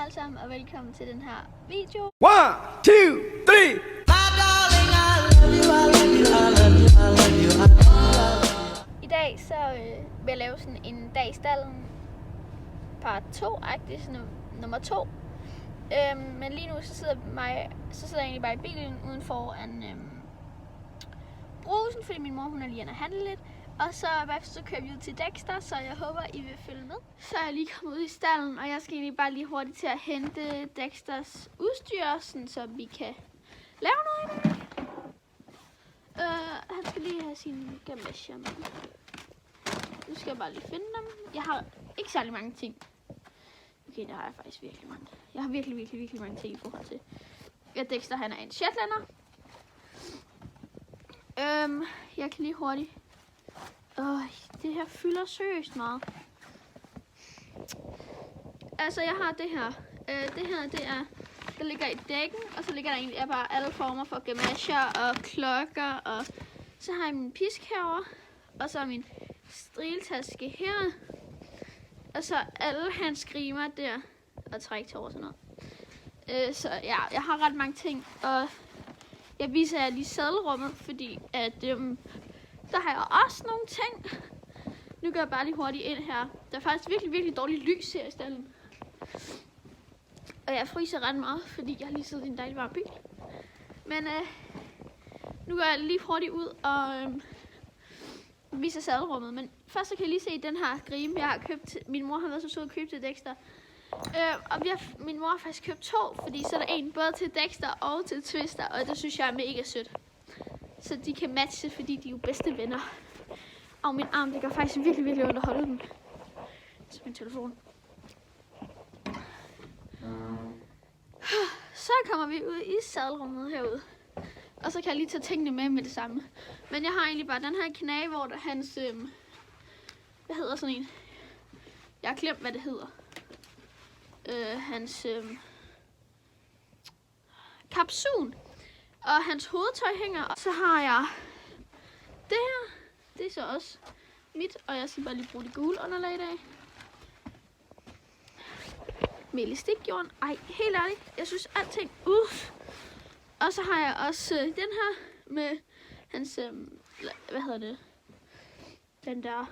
alle sammen, og velkommen til den her video. 1, 2, 3. I dag så vil jeg lave sådan en dag i stalden part 2-agtig, sådan nummer 2. Men lige nu så sidder jeg egentlig bare i bilen udenfor Brugsen, fordi min mor hun er lige inde at handle lidt. Og så bagefter så kører vi ud til Dexter, så jeg håber I vil følge med. Så er jeg lige kommet ud i stalden, og jeg skal egentlig bare lige hurtigt til at hente Dexters udstyr, sådan, så vi kan lave noget i dag. Han skal lige have sine gamasjer med. Nu skal jeg bare lige finde dem. Jeg har ikke særlig mange ting. Okay, der har jeg faktisk virkelig mange. Jeg har virkelig mange ting i forhold til. Dexter han er en shetlander. Jeg kan lige hurtigt. Det her fylder seriøst meget. Altså, jeg har det her. Der ligger i dækken, og så ligger der egentlig bare alle former for gamasjer og klokker, og så har jeg min pisk herovre, og så min striltaske her, og så alle hans grimer der, og træktår og sådan noget. Så ja, jeg har ret mange ting, og jeg viser jer lige sadelrummet, fordi at der har jeg også nogle ting. Nu går jeg bare lige hurtigt ind her. Der er faktisk virkelig dårligt lys her i stallen. Og jeg fryser ret meget, fordi jeg har lige siddet i en dejlig varm bil. Men nu går jeg lige hurtigt ud og viser sadelrummet. Men først så kan jeg lige se den her grime, jeg har købt. Min mor har været så sød at købe til Dexter. Og min mor har faktisk købt 2, fordi så er der en både til Dexter og til Twister. Og det synes jeg er mega sødt. Så de kan matche, fordi de er jo bedste venner. Og min arm, det gør faktisk virkelig ondt at holde dem. Så min telefon. Så kommer vi ud i sadelrummet herude. Og så kan jeg lige tage tingene med det samme. Men jeg har egentlig bare den her knage, hvor der hans... hvad hedder sådan en? Jeg har glemt, hvad det hedder. Hans... kapsun. Og hans hovedtøj hænger. Og så har jeg det her. Det er så også mit. Og jeg skal bare lige bruge det gule underlag i dag. Med elastikjorden. Ej, helt ærligt. Jeg synes alting Og så har jeg også den her med hans, hvad hedder det? Den der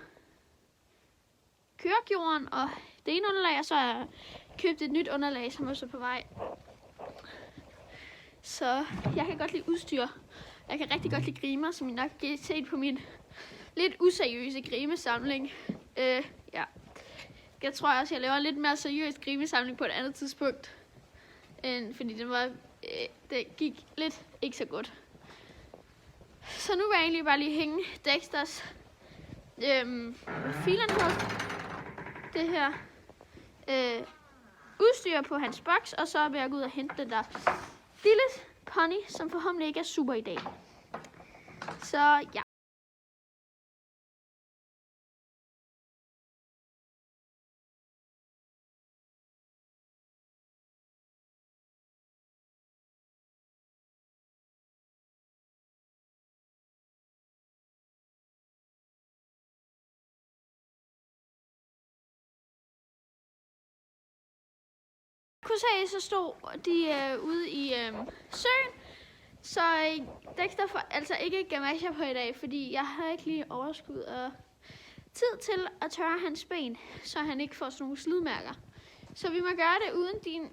køregjorden. Og det ene underlag, og så har jeg købt et nyt underlag, som er så på vej. Så jeg kan godt lide udstyr. Jeg kan rigtig godt lide grimer, som I nok kan se på min lidt useriøse grimesamling. Ja. Jeg tror også, jeg laver en lidt mere seriøs grimesamling på et andet tidspunkt. Fordi det gik lidt ikke så godt. Så nu vil jeg egentlig bare lige hænge Dexters det her udstyr på hans boks, og så vil jeg gå ud og hente den der lille pony, som forhåbentlig ikke er super i dag. Så ja. Kunne se, så stod de ude i søen, så Dexter får altså ikke gamasjer på i dag, fordi jeg har ikke lige overskud og tid til at tørre hans ben, så han ikke får sådan nogle slidmærker. Så vi må gøre det uden din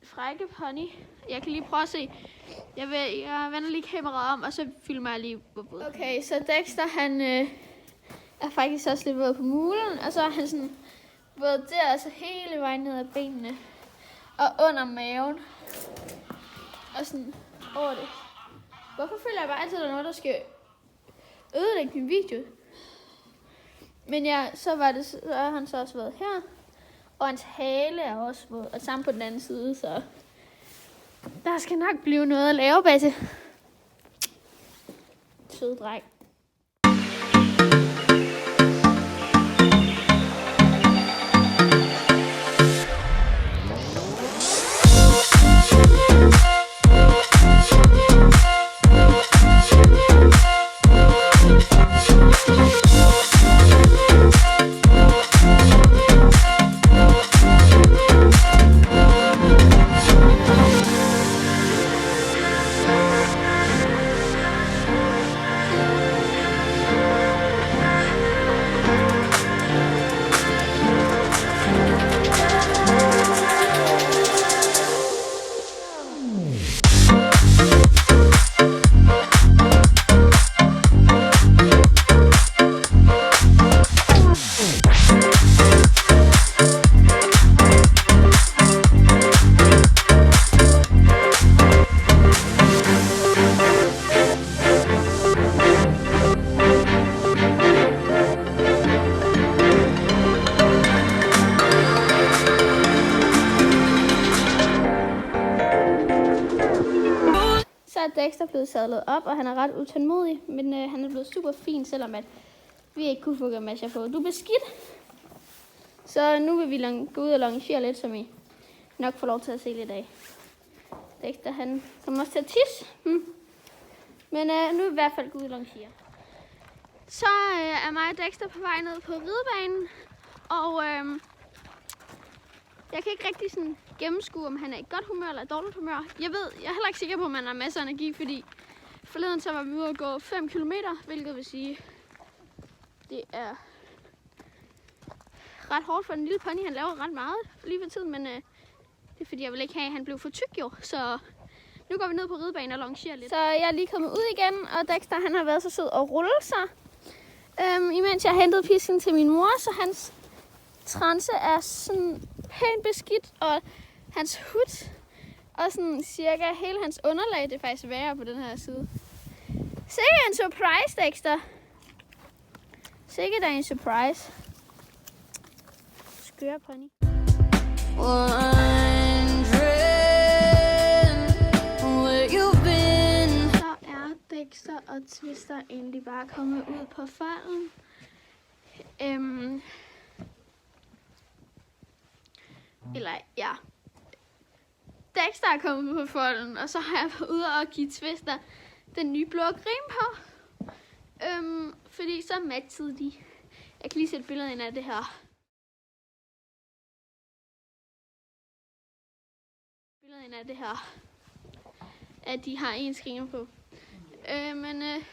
frække pony. Jeg kan lige prøve at se. Jeg vender lige kameraet om, og så filmer jeg lige på båden. Okay, så Dexter han er faktisk også lidt våd på mulen, og så er han sådan våd der, altså hele vejen ned ad benene. Og under maven. Og sådan over det. Hvorfor føler jeg bare altid, at der er noget, der skal ødelægge min video? Men ja, så har han så også været her. Og hans hale er også våd. Og sammen på den anden side, så der skal nok blive noget at lave, Basse. Sød dreng. Dexter blevet sadlet op, og han er ret utålmodig, men han er blevet super fin, selvom at vi ikke kunne få gamasjer på. Du er beskidt. Så nu vil vi gå ud og longere lidt, som I nok får lov til at se lidt af. Dexter, han kommer også til at tisse. Men nu er vi i hvert fald gå ud og longere. Så er mig og Dexter på vej ned på ridebanen, og jeg kan ikke rigtig sådan gennemskue, om han er i godt humør eller i dårligt humør. Jeg er heller ikke sikker på, om han har masser af energi, fordi forleden så var vi ude at gå 5 km, hvilket vil sige, det er ret hårdt for en lille pony. Han laver ret meget lige for tiden, men det er fordi, jeg vil ikke have, at han blev for tyk jo. Så nu går vi ned på ridebanen og longerer lidt. Så jeg er lige kommet ud igen, og Dexter han har været så sød at rulle sig. Imens jeg hentede pisken til min mor, så hans transe er sådan pænt beskidt, og hans hud og sådan cirka hele hans underlag, det er faktisk værre på den her side. Sikke en surprise, Dexter. Sikke da en surprise. Skøre pony. Så er Dexter og Twister egentlig bare kommet ud på falden. Dexter er kommet på folden, og så har jeg været ude og give Twister den nye blå grim på. Fordi så matchede de. Jeg kan lige sætte billedet ind af det her. At de har en skriner på. Men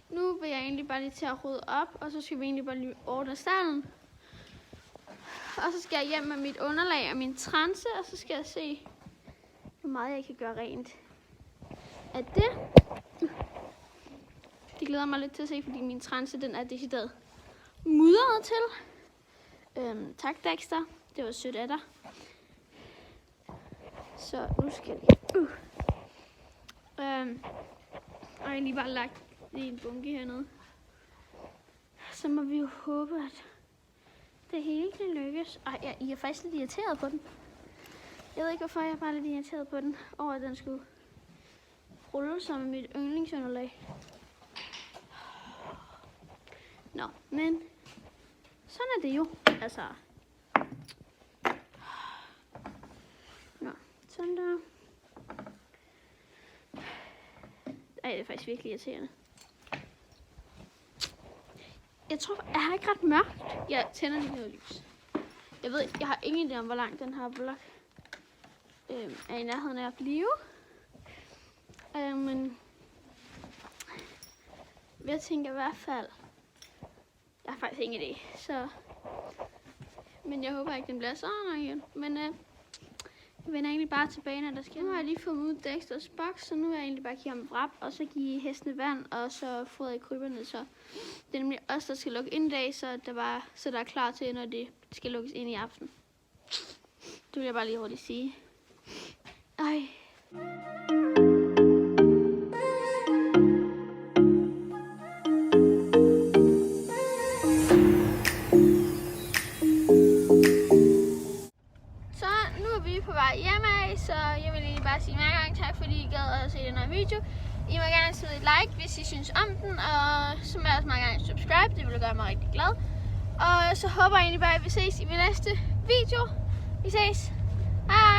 nu vil jeg egentlig bare lige til at rydde op, og så skal vi egentlig bare lige ordne stallen. Og så skal jeg hjem med mit underlag og min transe, og så skal jeg se, hvor meget jeg kan gøre rent af det. Det glæder mig lidt til at se, fordi min transe, den er decideret mudret til. Tak, Dexter. Det var sødt af dig. Så nu skal jeg og jeg lige bare lagt det i en bunke hernede. Så må vi jo håbe, at det hele kan lykkes. Ej, I er faktisk lidt irriteret på den. Jeg ved ikke, hvorfor jeg er bare lidt irriteret på den, over at den skulle rulle sig med mit yndlingsunderlag. Nå, men sådan er det jo. Altså. Nå, sådan der. Ej, det er faktisk virkelig irriterende. Jeg tror, jeg har ikke ret mørkt. Jeg tænder lige noget lys. Jeg ved, jeg har ingen idé om, hvor lang den her blok er i nærheden af at blive. Men jeg tænker i hvert fald, jeg har faktisk ingen idé. Så, men jeg håber ikke, den bliver sådan igen. Men jeg vender egentlig bare tilbage, når der sker. Nu har jeg lige fået ud Dexters boks, så nu vil jeg egentlig bare give ham vrap, og så give hestene vand, og så fodre i kryberne. Så det er nemlig os, der skal lukke ind i dag, så der er klar til, når det skal lukkes ind i aften. Det vil jeg bare lige hurtigt sige. Ej. På vej hjemme, så jeg vil lige bare sige mange gange tak, fordi I gad at se den her video. I må gerne smide et like, hvis I synes om den, og så må jeg også mange gange subscribe, det vil gøre mig rigtig glad. Og så håber jeg egentlig bare, at vi ses i min næste video. Vi ses. Hej!